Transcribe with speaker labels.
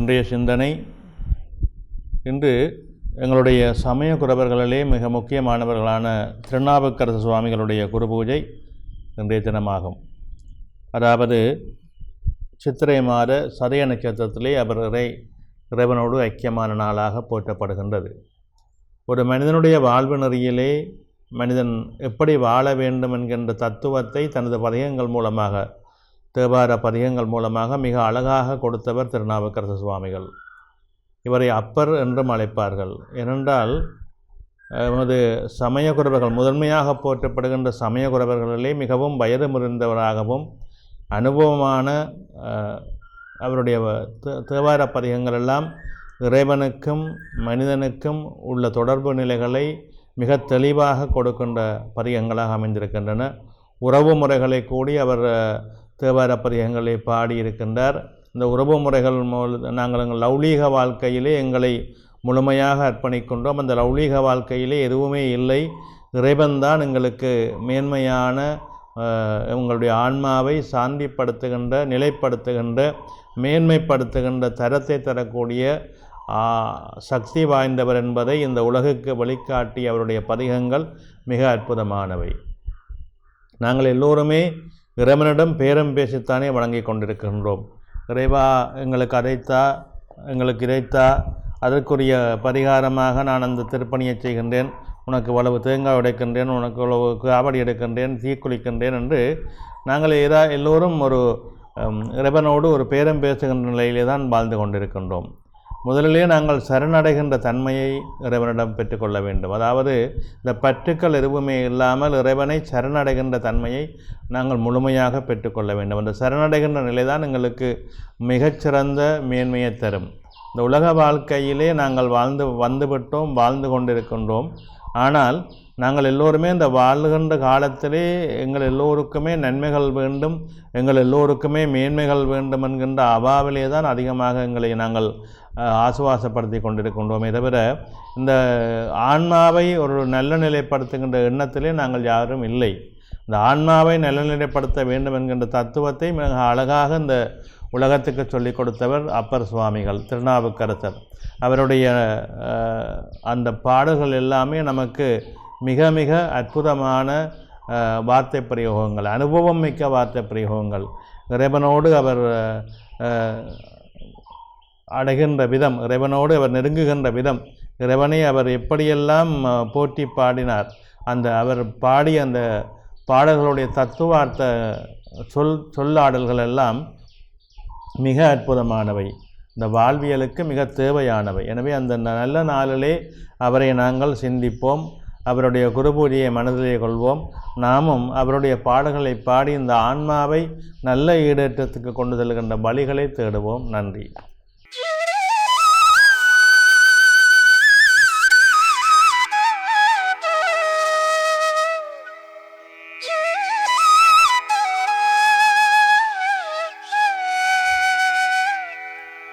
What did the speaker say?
Speaker 1: இன்றைய சிந்தனை இன்று எங்களுடைய சமய குரவர்களிலே மிக முக்கியமானவர்களான திருநாவுக்கரசு சுவாமிகளுடைய குரு பூஜை இன்றைய தினமாகும். அதாவது சித்திரை மாத சதய நட்சத்திரத்திலே அவர் இறைவனோடு ஐக்கியமான நாளாக போற்றப்படுகின்றது. ஒரு மனிதனுடைய வாழ்வு நெறியிலே மனிதன் எப்படி வாழ வேண்டும் என்கின்ற தத்துவத்தை தனது பதிகங்கள் மூலமாக, தேவார பதிகங்கள் மூலமாக மிக அழகாக கொடுத்தவர் திருநாவுக்கரசு சுவாமிகள். இவரை அப்பர் என்றும் அழைப்பார்கள். ஏனென்றால் நமது சமய குரவர்கள், முதன்மையாக போற்றப்படுகின்ற சமய குரவர்களிலே மிகவும் வயது முறிந்தவராகவும் அனுபவமான அவருடைய தேவார பதிகங்கள் எல்லாம் இறைவனுக்கும் மனிதனுக்கும் உள்ள தொடர்பு நிலைகளை மிக தெளிவாக கொடுக்கின்ற பதிகங்களாக அமைந்திருக்கின்றன. உறவு முறைகளை கூடி அவர் தேவார பதிகங்களை பாடியிருக்கின்றார். இந்த உறவு முறைகள் நாங்கள் எங்கள் லௌலீக வாழ்க்கையிலே எங்களை முழுமையாக அர்ப்பணிக்கின்றோம். அந்த லௌலீக வாழ்க்கையிலே எதுவுமே இல்லை, இறைவன்தான் எங்களுக்கு மேன்மையான உங்களுடைய ஆன்மாவை சாந்திப்படுத்துகின்ற, நிலைப்படுத்துகின்ற, மேன்மைப்படுத்துகின்ற தரத்தை தரக்கூடிய சக்தி வாய்ந்தவர் என்பதை இந்த உலகுக்கு வழிகாட்டி அவருடைய பதிகங்கள் மிக அற்புதமானவை. நாங்கள் எல்லோருமே இறைவனிடம் பேரம் பேசித்தானே வழங்கி கொண்டிருக்கின்றோம். இறைவா எங்களுக்கு அதைத்தா, எங்களுக்கு இறைத்தா, அதற்குரிய பரிகாரமாக நான் அந்த திருப்பணியை செய்கின்றேன், உனக்கு இவ்வளவு தேங்காய் உடைக்கின்றேன், உனக்கு இவ்வளவு காவடி எடுக்கின்றேன், தீக்குளிக்கின்றேன் என்று நாங்கள் எல்லோரும் ஒரு இறைவனோடு ஒரு பேரம் பேசுகின்ற நிலையிலே தான் வாழ்ந்து கொண்டிருக்கின்றோம். முதலிலே நாங்கள் சரணடைகின்ற தன்மையை இறைவனிடம் பெற்றுக்கொள்ள வேண்டும். அதாவது இந்த பற்றுக்கள் எதுவுமே இல்லாமல் இறைவனை சரணடைகின்ற தன்மையை நாங்கள் முழுமையாக பெற்றுக்கொள்ள வேண்டும். அந்த சரணடைகின்ற நிலை தான் எங்களுக்கு மிகச்சிறந்த மேன்மையை தரும். இந்த உலக வாழ்க்கையிலே நாங்கள் வந்துவிட்டோம், வாழ்ந்து கொண்டிருக்கின்றோம். ஆனால் நாங்கள் எல்லோருமே இந்த வாழ்கின்ற காலத்திலே எங்கள் எல்லோருக்குமே நன்மைகள் வேண்டும், எங்கள் எல்லோருக்குமே மேன்மைகள் வேண்டும் என்கின்ற அவாவிலே தான் அதிகமாக எங்களை நாங்கள் ஆசுவாசப்படுத்தி கொண்டிருக்கின்றோமே தவிர இந்த ஆன்மாவை ஒரு நல்ல நிலைப்படுத்துகின்ற எண்ணத்திலே நாங்கள் யாரும் இல்லை. இந்த ஆன்மாவை நல்ல நிலைப்படுத்த வேண்டும் என்கின்ற தத்துவத்தை மிக அழகாக இந்த உலகத்துக்கு சொல்லிக் கொடுத்தவர் அப்பர் சுவாமிகள், திருநாவுக்கரசர். அவருடைய அந்த பாடல்கள் எல்லாமே நமக்கு மிக மிக அற்புதமான வார்த்தை பிரயோகங்கள், அனுபவம் மிக்க வார்த்தை பிரயோகங்கள். இறைவனோடு அவர் அடைகின்ற விதம், இறைவனோடு அவர் நெருங்குகின்ற விதம், இறைவனை அவர் எப்படியெல்லாம் போற்றி பாடினார், அந்த அவர் பாடிய அந்த பாடல்களுடைய தத்துவார்த்த சொல்லாடல்கள் எல்லாம் மிக அற்புதமானவை, இந்த வாழ்வியலுக்கு மிக தேவையானவை. எனவே அந்த நல்ல நாளிலே அவரை நாங்கள் சிந்திப்போம், அவருடைய குரு பூஜையை மனதிலே கொள்வோம். நாமும் அவருடைய பாடல்களை பாடி இந்த ஆன்மாவை நல்ல ஈடேற்றத்துக்கு கொண்டு செல்கின்ற வழிகளை தேடுவோம். நன்றி.